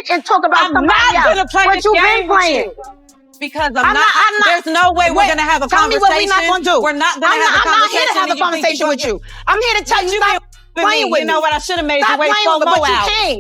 bitch and talk about somebody else. I'm not gonna play this game with you. Because I'm not, there's no way we're going to have a conversation. Tell me what we're not going to do. We're not going to have a conversation. I'm not here to have a conversation with you. I'm here to tell you stop playing with me. You know what? I should have made you wait so slow-mo out. But you came.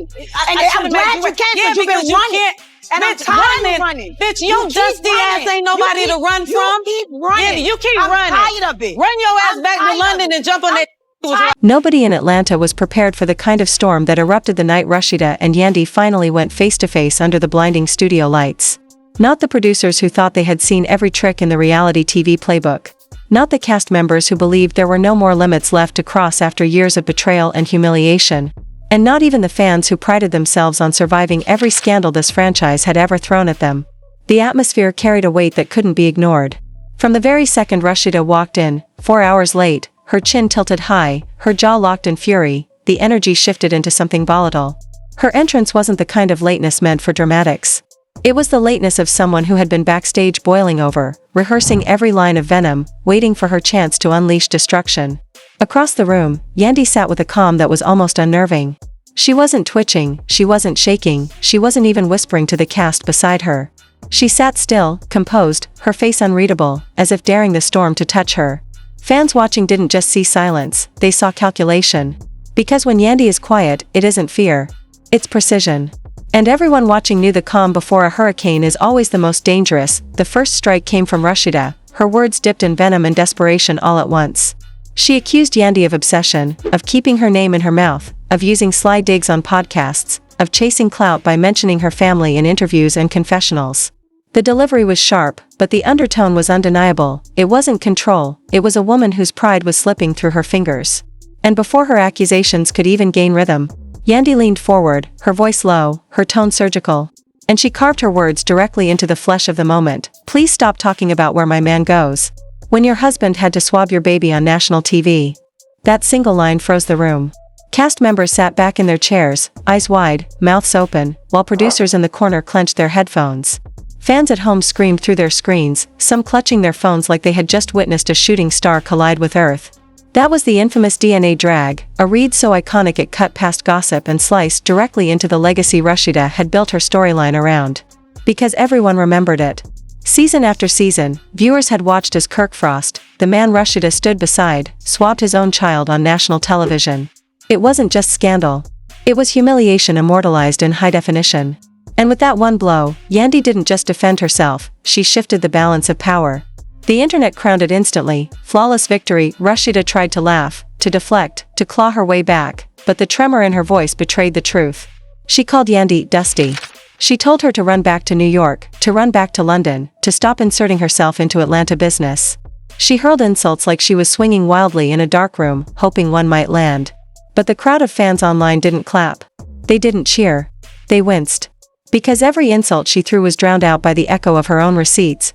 And I'm glad you came because you've been running. And I'm tired of running. Bitch, your dusty ass ain't nobody to run from. You keep running. Yeah, you keep running. I'm tired of it. Run your ass back to London and jump on that. Nobody in Atlanta was prepared for the kind of storm that erupted the night Rasheeda and Yandy finally went face-to-face under the blinding studio lights. Not the producers who thought they had seen every trick in the reality TV playbook. Not the cast members who believed there were no more limits left to cross after years of betrayal and humiliation. And not even the fans who prided themselves on surviving every scandal this franchise had ever thrown at them. The atmosphere carried a weight that couldn't be ignored. From the very second Rasheeda walked in, 4 hours late, her chin tilted high, her jaw locked in fury, the energy shifted into something volatile. Her entrance wasn't the kind of lateness meant for dramatics. It was the lateness of someone who had been backstage boiling over, rehearsing every line of venom, waiting for her chance to unleash destruction. Across the room, Yandy sat with a calm that was almost unnerving. She wasn't twitching, she wasn't shaking, she wasn't even whispering to the cast beside her. She sat still, composed, her face unreadable, as if daring the storm to touch her. Fans watching didn't just see silence, they saw calculation. Because when Yandy is quiet, it isn't fear. It's precision. And everyone watching knew the calm before a hurricane is always the most dangerous. The first strike came from Rasheeda, her words dipped in venom and desperation all at once. She accused Yandy of obsession, of keeping her name in her mouth, of using sly digs on podcasts, of chasing clout by mentioning her family in interviews and confessionals. The delivery was sharp, but the undertone was undeniable. It wasn't control, it was a woman whose pride was slipping through her fingers. And before her accusations could even gain rhythm, Yandy leaned forward, her voice low, her tone surgical. And she carved her words directly into the flesh of the moment. Please stop talking about where my man goes. When your husband had to swab your baby on national TV. That single line froze the room. Cast members sat back in their chairs, eyes wide, mouths open, while producers in the corner clenched their headphones. Fans at home screamed through their screens, some clutching their phones like they had just witnessed a shooting star collide with Earth. That was the infamous DNA drag, a read so iconic it cut past gossip and sliced directly into the legacy Rasheeda had built her storyline around. Because everyone remembered it. Season after season, viewers had watched as Kirk, the man Rasheeda stood beside, swabbed his own child on national television. It wasn't just scandal. It was humiliation immortalized in high definition. And with that one blow, Yandy didn't just defend herself, she shifted the balance of power. The internet crowned it instantly, flawless victory. Rasheeda tried to laugh, to deflect, to claw her way back, but the tremor in her voice betrayed the truth. She called Yandy dusty. She told her to run back to New York, to run back to London, to stop inserting herself into Atlanta business. She hurled insults like she was swinging wildly in a dark room, hoping one might land. But the crowd of fans online didn't clap. They didn't cheer. They winced. Because every insult she threw was drowned out by the echo of her own receipts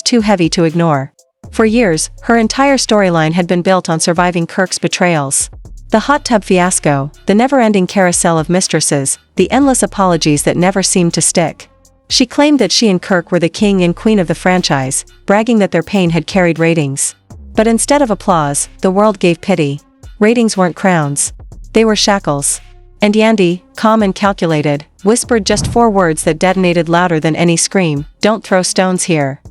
too heavy to ignore. For years, her entire storyline had been built on surviving Kirk's betrayals. The hot tub fiasco, the never-ending carousel of mistresses, the endless apologies that never seemed to stick. She claimed that she and Kirk were the king and queen of the franchise, bragging that their pain had carried ratings. But instead of applause, the world gave pity. Ratings weren't crowns. They were shackles. And Yandy, calm and calculated, whispered just 4 words that detonated louder than any scream: "Don't throw stones here."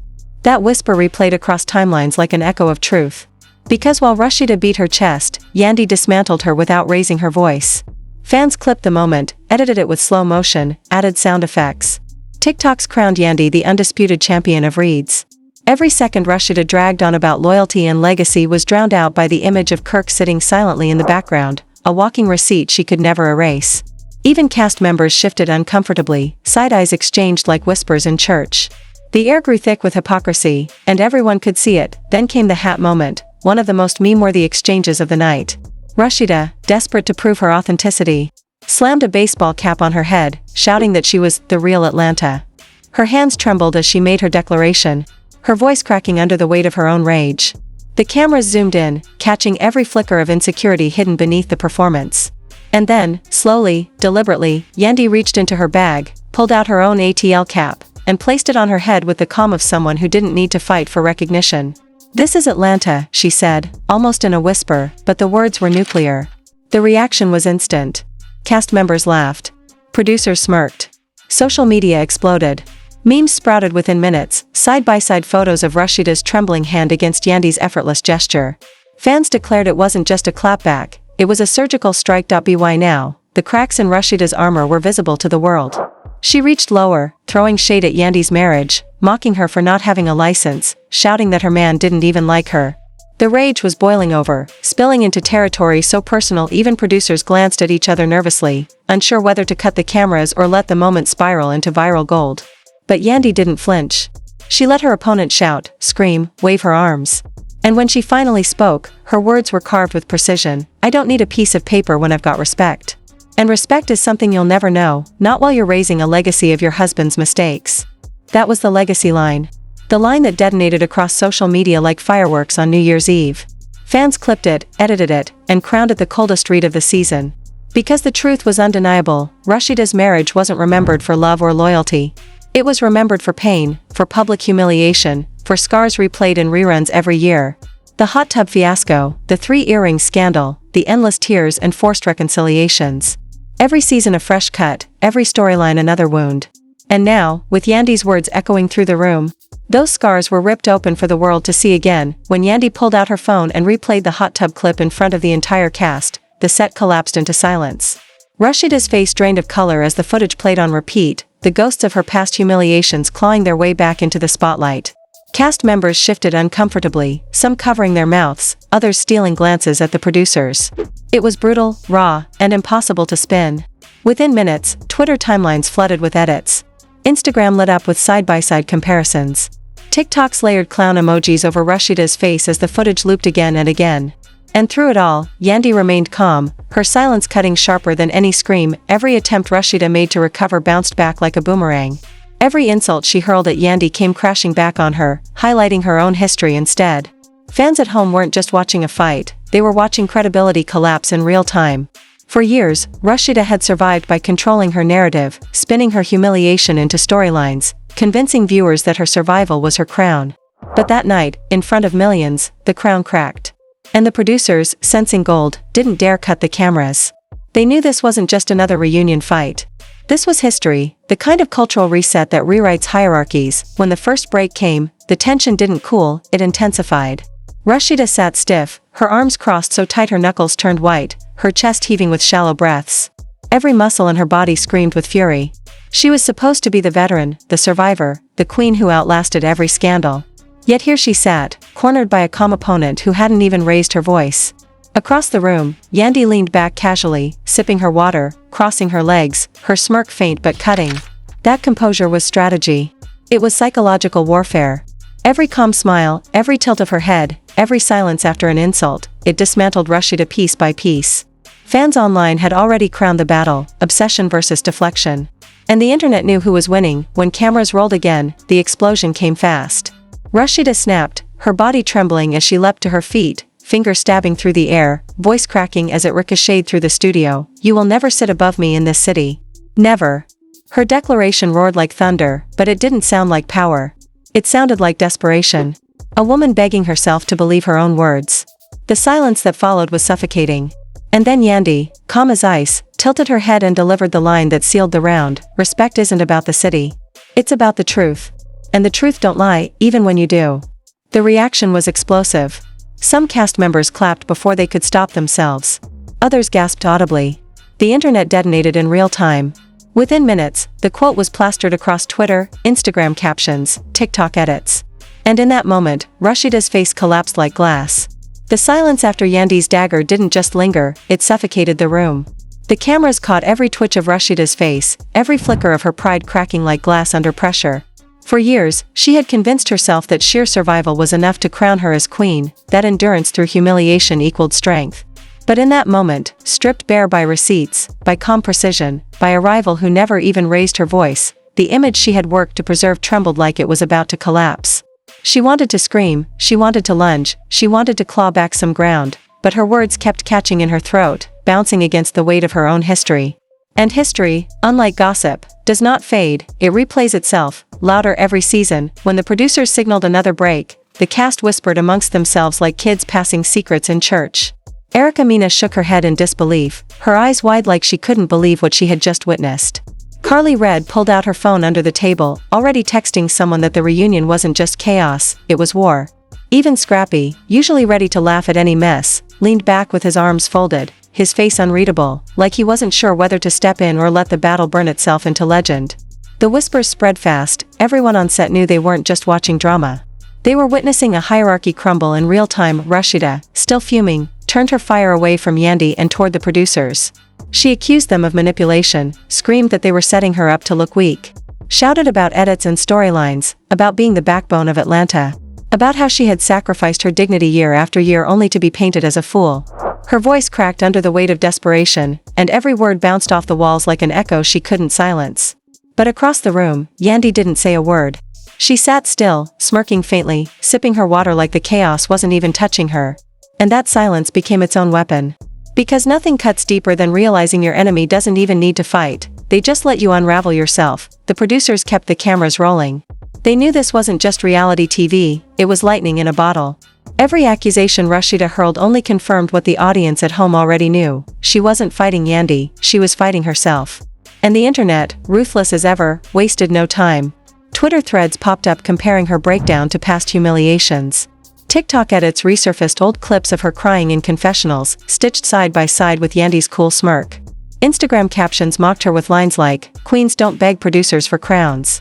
That whisper replayed across timelines like an echo of truth. Because while Rasheeda beat her chest, Yandy dismantled her without raising her voice. Fans clipped the moment, edited it with slow motion, added sound effects. TikToks crowned Yandy the undisputed champion of reads. Every second Rasheeda dragged on about loyalty and legacy was drowned out by the image of Kirk sitting silently in the background, a walking receipt she could never erase. Even cast members shifted uncomfortably, side eyes exchanged like whispers in church. The air grew thick with hypocrisy, and everyone could see it. Then came the hat moment, one of the most meme-worthy exchanges of the night. Rasheeda, desperate to prove her authenticity, slammed a baseball cap on her head, shouting that she was the real Atlanta. Her hands trembled as she made her declaration, her voice cracking under the weight of her own rage. The cameras zoomed in, catching every flicker of insecurity hidden beneath the performance. And then, slowly, deliberately, Yandy reached into her bag, pulled out her own LHHATL cap, and placed it on her head with the calm of someone who didn't need to fight for recognition. "This is Atlanta," she said, almost in a whisper, but the words were nuclear. The reaction was instant. Cast members laughed. Producers smirked. social media exploded. Memes sprouted within minutes, side-by-side photos of Rasheeda's trembling hand against Yandy's effortless gesture. Fans declared it wasn't just a clapback, it was a surgical strike. By now, the cracks in Rasheeda's armor were visible to the world. She reached lower, throwing shade at Yandy's marriage, mocking her for not having a license, shouting that her man didn't even like her. The rage was boiling over, spilling into territory so personal even producers glanced at each other nervously, unsure whether to cut the cameras or let the moment spiral into viral gold. But Yandy didn't flinch. She let her opponent shout, scream, wave her arms. And when she finally spoke, her words were carved with precision. I don't need a piece of paper when I've got respect. And respect is something you'll never know, not while you're raising a legacy of your husband's mistakes. That was the legacy line. The line that detonated across social media like fireworks on New Year's Eve. Fans clipped it, edited it, and crowned it the coldest read of the season. Because the truth was undeniable, Rasheeda's marriage wasn't remembered for love or loyalty. It was remembered for pain, for public humiliation, for scars replayed in reruns every year. The hot tub fiasco, the 3 earring scandal, the endless tears and forced reconciliations. Every season a fresh cut, every storyline another wound. And now, with Yandy's words echoing through the room, those scars were ripped open for the world to see again. When Yandy pulled out her phone and replayed the hot tub clip in front of the entire cast, the set collapsed into silence. Rasheeda's face drained of color as the footage played on repeat, the ghosts of her past humiliations clawing their way back into the spotlight. Cast members shifted uncomfortably, some covering their mouths, others stealing glances at the producers. It was brutal, raw, and impossible to spin. Within minutes, Twitter timelines flooded with edits. Instagram lit up with side-by-side comparisons. TikTok's layered clown emojis over Rasheeda's face as the footage looped again and again. And through it all, Yandy remained calm, her silence cutting sharper than any scream. Every attempt Rasheeda made to recover bounced back like a boomerang. Every insult she hurled at Yandy came crashing back on her, highlighting her own history instead. Fans at home weren't just watching a fight, they were watching credibility collapse in real time. For years, Rasheeda had survived by controlling her narrative, spinning her humiliation into storylines, convincing viewers that her survival was her crown. But that night, in front of millions, the crown cracked. And the producers, sensing gold, didn't dare cut the cameras. They knew this wasn't just another reunion fight. This was history, the kind of cultural reset that rewrites hierarchies. When the first break came, the tension didn't cool, it intensified. Rasheeda sat stiff, her arms crossed so tight her knuckles turned white, her chest heaving with shallow breaths. Every muscle in her body screamed with fury. She was supposed to be the veteran, the survivor, the queen who outlasted every scandal. Yet here she sat, cornered by a calm opponent who hadn't even raised her voice. Across the room, Yandy leaned back casually, sipping her water, crossing her legs, her smirk faint but cutting. That composure was strategy. It was psychological warfare. Every calm smile, every tilt of her head, every silence after an insult, it dismantled Rasheeda piece by piece. Fans online had already crowned the battle, obsession versus deflection. And the internet knew who was winning. When cameras rolled again, the explosion came fast. Rasheeda snapped, her body trembling as she leapt to her feet, finger stabbing through the air, voice cracking as it ricocheted through the studio. You will never sit above me in this city. Never. Her declaration roared like thunder, but it didn't sound like power. It sounded like desperation. A woman begging herself to believe her own words. The silence that followed was suffocating. And then Yandy, calm as ice, tilted her head and delivered the line that sealed the round. Respect isn't about the city. It's about the truth. And the truth don't lie, even when you do. The reaction was explosive. Some cast members clapped before they could stop themselves. Others gasped audibly. The internet detonated in real time. Within minutes, the quote was plastered across Twitter, Instagram captions, TikTok edits. And in that moment, Rasheeda's face collapsed like glass. The silence after Yandy's dagger didn't just linger, it suffocated the room. The cameras caught every twitch of Rasheeda's face, every flicker of her pride cracking like glass under pressure. For years, she had convinced herself that sheer survival was enough to crown her as queen, that endurance through humiliation equaled strength. But in that moment, stripped bare by receipts, by calm precision, by a rival who never even raised her voice, the image she had worked to preserve trembled like it was about to collapse. She wanted to scream, she wanted to lunge, she wanted to claw back some ground, but her words kept catching in her throat, bouncing against the weight of her own history. And history, unlike gossip, does not fade, it replays itself, louder every season. When the producers signaled another break, the cast whispered amongst themselves like kids passing secrets in church. Erica Mena shook her head in disbelief, her eyes wide like she couldn't believe what she had just witnessed. Carly Red pulled out her phone under the table, already texting someone that the reunion wasn't just chaos, it was war. Even Scrappy, usually ready to laugh at any mess, leaned back with his arms folded, his face unreadable, like he wasn't sure whether to step in or let the battle burn itself into legend. The whispers spread fast, everyone on set knew they weren't just watching drama. They were witnessing a hierarchy crumble in real time. Rasheeda, still fuming, turned her fire away from Yandy and toward the producers. She accused them of manipulation, screamed that they were setting her up to look weak, shouted about edits and storylines, about being the backbone of Atlanta, about how she had sacrificed her dignity year after year only to be painted as a fool. Her voice cracked under the weight of desperation, and every word bounced off the walls like an echo she couldn't silence. But across the room, Yandy didn't say a word. She sat still, smirking faintly, sipping her water like the chaos wasn't even touching her. And that silence became its own weapon. Because nothing cuts deeper than realizing your enemy doesn't even need to fight, they just let you unravel yourself. The producers kept the cameras rolling. They knew this wasn't just reality TV, it was lightning in a bottle. Every accusation Rasheeda hurled only confirmed what the audience at home already knew. She wasn't fighting Yandy, she was fighting herself. And the internet, ruthless as ever, wasted no time. Twitter threads popped up comparing her breakdown to past humiliations. TikTok edits resurfaced old clips of her crying in confessionals, stitched side by side with Yandy's cool smirk. Instagram captions mocked her with lines like, "Queens don't beg producers for crowns."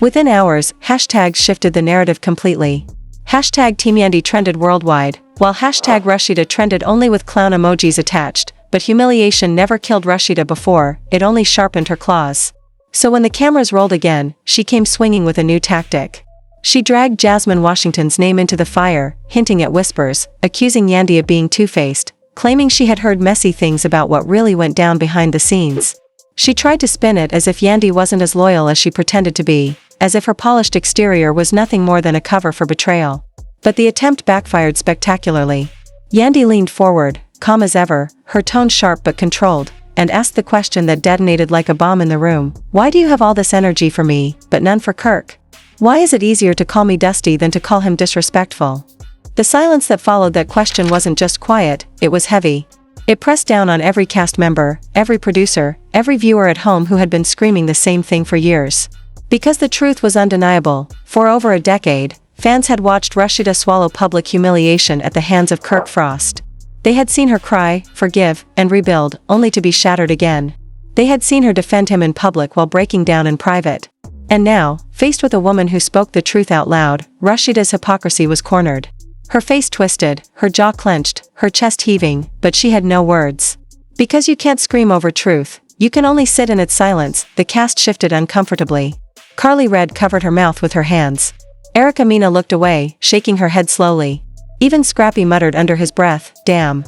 Within hours, hashtags shifted the narrative completely. Hashtag Team Yandy trended worldwide, while hashtag Rasheeda trended only with clown emojis attached, but humiliation never killed Rasheeda before, it only sharpened her claws. So when the cameras rolled again, she came swinging with a new tactic. She dragged Jasmine Washington's name into the fire, hinting at whispers, accusing Yandy of being two-faced, claiming she had heard messy things about what really went down behind the scenes. She tried to spin it as if Yandy wasn't as loyal as she pretended to be, as if her polished exterior was nothing more than a cover for betrayal. But the attempt backfired spectacularly. Yandy leaned forward, calm as ever, her tone sharp but controlled, and asked the question that detonated like a bomb in the room. "Why do you have all this energy for me, but none for Kirk? Why is it easier to call me Dusty than to call him disrespectful?" The silence that followed that question wasn't just quiet, it was heavy. It pressed down on every cast member, every producer, every viewer at home who had been screaming the same thing for years. Because the truth was undeniable, for over a decade, fans had watched Rasheeda swallow public humiliation at the hands of Kirk Frost. They had seen her cry, forgive, and rebuild, only to be shattered again. They had seen her defend him in public while breaking down in private. And now, faced with a woman who spoke the truth out loud, Rasheeda's hypocrisy was cornered. Her face twisted, her jaw clenched, her chest heaving, but she had no words. Because you can't scream over truth, you can only sit in its silence. The cast shifted uncomfortably. Carly Red covered her mouth with her hands. Erica Mena looked away, shaking her head slowly. Even Scrappy muttered under his breath, "Damn."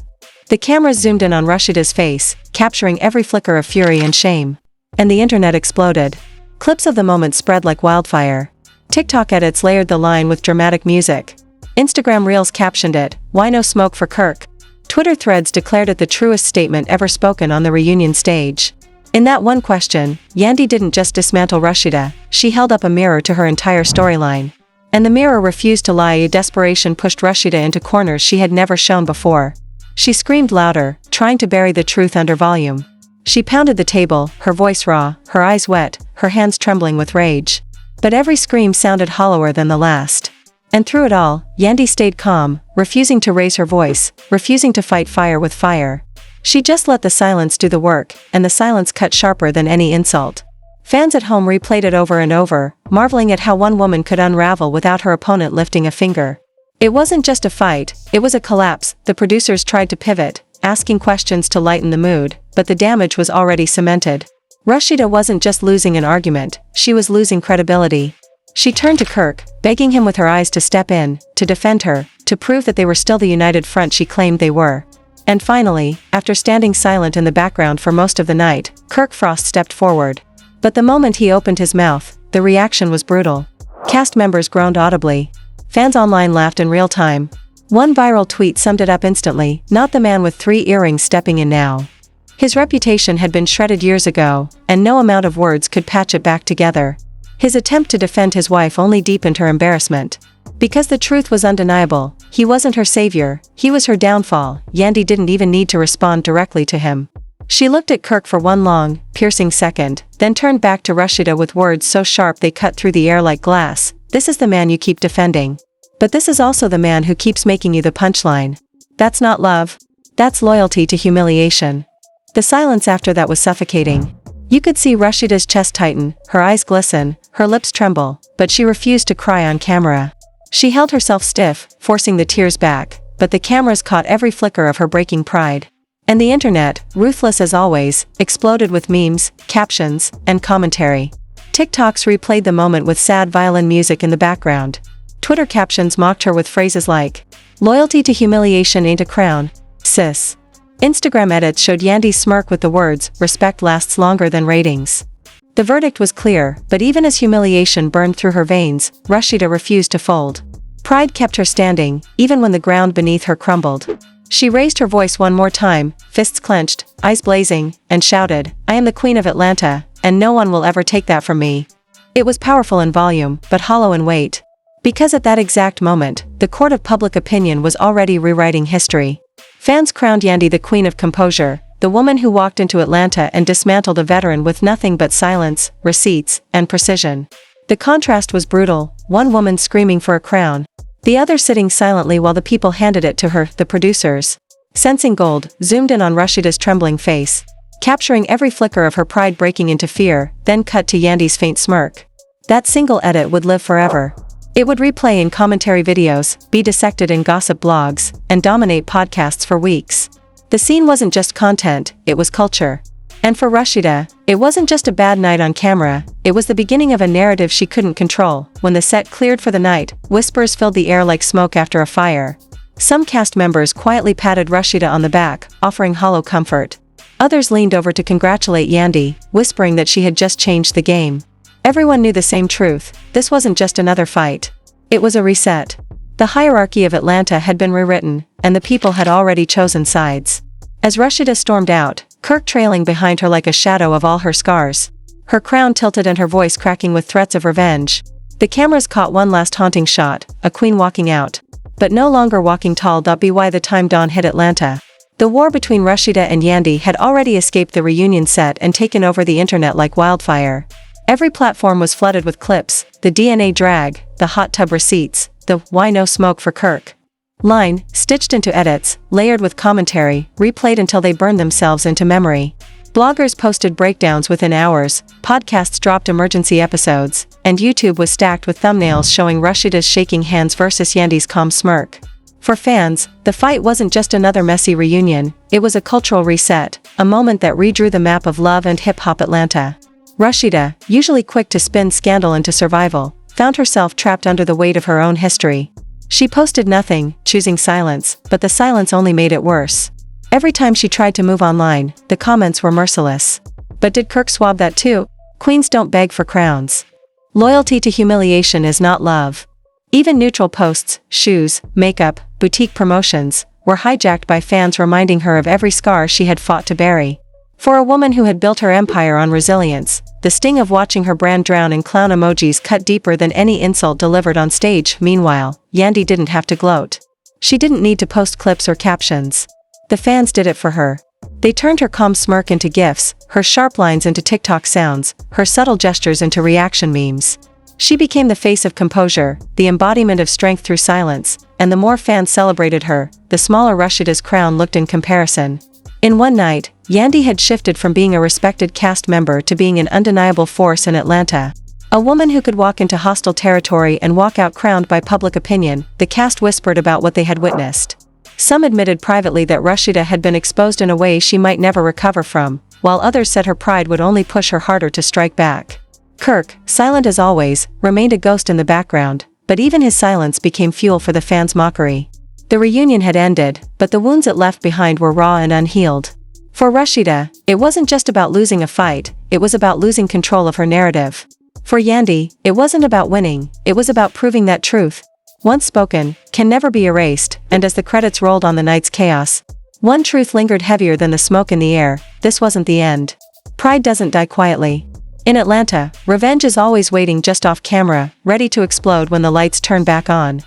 The cameras zoomed in on Rasheeda's face, capturing every flicker of fury and shame. And the internet exploded. Clips of the moment spread like wildfire. TikTok edits layered the line with dramatic music. Instagram Reels captioned it, "Why no smoke for Kirk?" Twitter threads declared it the truest statement ever spoken on the reunion stage. In that one question, Yandy didn't just dismantle Rasheeda, she held up a mirror to her entire storyline. And the mirror refused to lie. Desperation pushed Rasheeda into corners she had never shown before. She screamed louder, trying to bury the truth under volume. She pounded the table, her voice raw, her eyes wet, her hands trembling with rage. But every scream sounded hollower than the last. And through it all, Yandy stayed calm, refusing to raise her voice, refusing to fight fire with fire. She just let the silence do the work, and the silence cut sharper than any insult. Fans at home replayed it over and over, marveling at how one woman could unravel without her opponent lifting a finger. It wasn't just a fight, it was a collapse. The producers tried to pivot, asking questions to lighten the mood, but the damage was already cemented. Rasheeda wasn't just losing an argument, she was losing credibility. She turned to Kirk, begging him with her eyes to step in, to defend her, to prove that they were still the united front she claimed they were. And finally, after standing silent in the background for most of the night, Kirk Frost stepped forward. But the moment he opened his mouth, the reaction was brutal. Cast members groaned audibly. Fans online laughed in real time. One viral tweet summed it up instantly, "Not the man with 3 earrings stepping in now." His reputation had been shredded years ago, and no amount of words could patch it back together. His attempt to defend his wife only deepened her embarrassment. Because the truth was undeniable, he wasn't her savior, he was her downfall. Yandy didn't even need to respond directly to him. She looked at Kirk for one long, piercing second, then turned back to Rasheeda with words so sharp they cut through the air like glass. This is the man you keep defending. But this is also the man who keeps making you the punchline. That's not love. That's loyalty to humiliation. The silence after that was suffocating. You could see Rasheeda's chest tighten, her eyes glisten, her lips tremble, but she refused to cry on camera. She held herself stiff, forcing the tears back, but the cameras caught every flicker of her breaking pride. And the internet, ruthless as always, exploded with memes, captions, and commentary. TikToks replayed the moment with sad violin music in the background. Twitter captions mocked her with phrases like, "Loyalty to humiliation ain't a crown, sis." Instagram edits showed Yandy's smirk with the words, "Respect lasts longer than ratings." The verdict was clear, but even as humiliation burned through her veins, Rasheeda refused to fold. Pride kept her standing, even when the ground beneath her crumbled. She raised her voice one more time, fists clenched, eyes blazing, and shouted, "I am the Queen of Atlanta, and no one will ever take that from me." It was powerful in volume, but hollow in weight. Because at that exact moment, the court of public opinion was already rewriting history. Fans crowned Yandy the Queen of Composure, the woman who walked into Atlanta and dismantled a veteran with nothing but silence, receipts, and precision. The contrast was brutal, one woman screaming for a crown, the other sitting silently while the people handed it to her, the producers. Sensing Gold zoomed in on Rasheeda's trembling face, capturing every flicker of her pride breaking into fear, then cut to Yandy's faint smirk. That single edit would live forever. It would replay in commentary videos, be dissected in gossip blogs, and dominate podcasts for weeks. The scene wasn't just content, it was culture. And for Rasheeda, it wasn't just a bad night on camera, it was the beginning of a narrative she couldn't control. When the set cleared for the night, whispers filled the air like smoke after a fire. Some cast members quietly patted Rasheeda on the back, offering hollow comfort. Others leaned over to congratulate Yandy, whispering that she had just changed the game. Everyone knew the same truth, this wasn't just another fight. It was a reset. The hierarchy of Atlanta had been rewritten, and the people had already chosen sides. As Rasheeda stormed out, Kirk trailing behind her like a shadow of all her scars. Her crown tilted and her voice cracking with threats of revenge. The cameras caught one last haunting shot, a queen walking out. But no longer walking tall. By the time dawn hit Atlanta, the war between Rasheeda and Yandy had already escaped the reunion set and taken over the internet like wildfire. Every platform was flooded with clips, the DNA drag, the hot tub receipts, the "why no smoke for Kirk" line, stitched into edits, layered with commentary, replayed until they burned themselves into memory. Bloggers posted breakdowns within hours, podcasts dropped emergency episodes, and YouTube was stacked with thumbnails showing Rasheeda's shaking hands versus Yandy's calm smirk. For fans, the fight wasn't just another messy reunion, it was a cultural reset, a moment that redrew the map of love and hip-hop Atlanta. Rasheeda, usually quick to spin scandal into survival, found herself trapped under the weight of her own history. She posted nothing, choosing silence, but the silence only made it worse. Every time she tried to move online, the comments were merciless. But did Kirk swab that too? Queens don't beg for crowns. Loyalty to humiliation is not love. Even neutral posts, shoes, makeup, boutique promotions, were hijacked by fans reminding her of every scar she had fought to bury. For a woman who had built her empire on resilience, the sting of watching her brand drown in clown emojis cut deeper than any insult delivered on stage. Meanwhile, Yandy didn't have to gloat. She didn't need to post clips or captions. The fans did it for her. They turned her calm smirk into GIFs, her sharp lines into TikTok sounds, her subtle gestures into reaction memes. She became the face of composure, the embodiment of strength through silence, and the more fans celebrated her, the smaller Rasheeda's crown looked in comparison. In one night, Yandy had shifted from being a respected cast member to being an undeniable force in Atlanta. A woman who could walk into hostile territory and walk out crowned by public opinion. The cast whispered about what they had witnessed. Some admitted privately that Rasheeda had been exposed in a way she might never recover from, while others said her pride would only push her harder to strike back. Kirk, silent as always, remained a ghost in the background, but even his silence became fuel for the fans' mockery. The reunion had ended, but the wounds it left behind were raw and unhealed. For Rasheeda, it wasn't just about losing a fight, it was about losing control of her narrative. For Yandy, it wasn't about winning, it was about proving that truth, once spoken, can never be erased. And as the credits rolled on the night's chaos, one truth lingered heavier than the smoke in the air: this wasn't the end. Pride doesn't die quietly. In Atlanta, revenge is always waiting just off camera, ready to explode when the lights turn back on.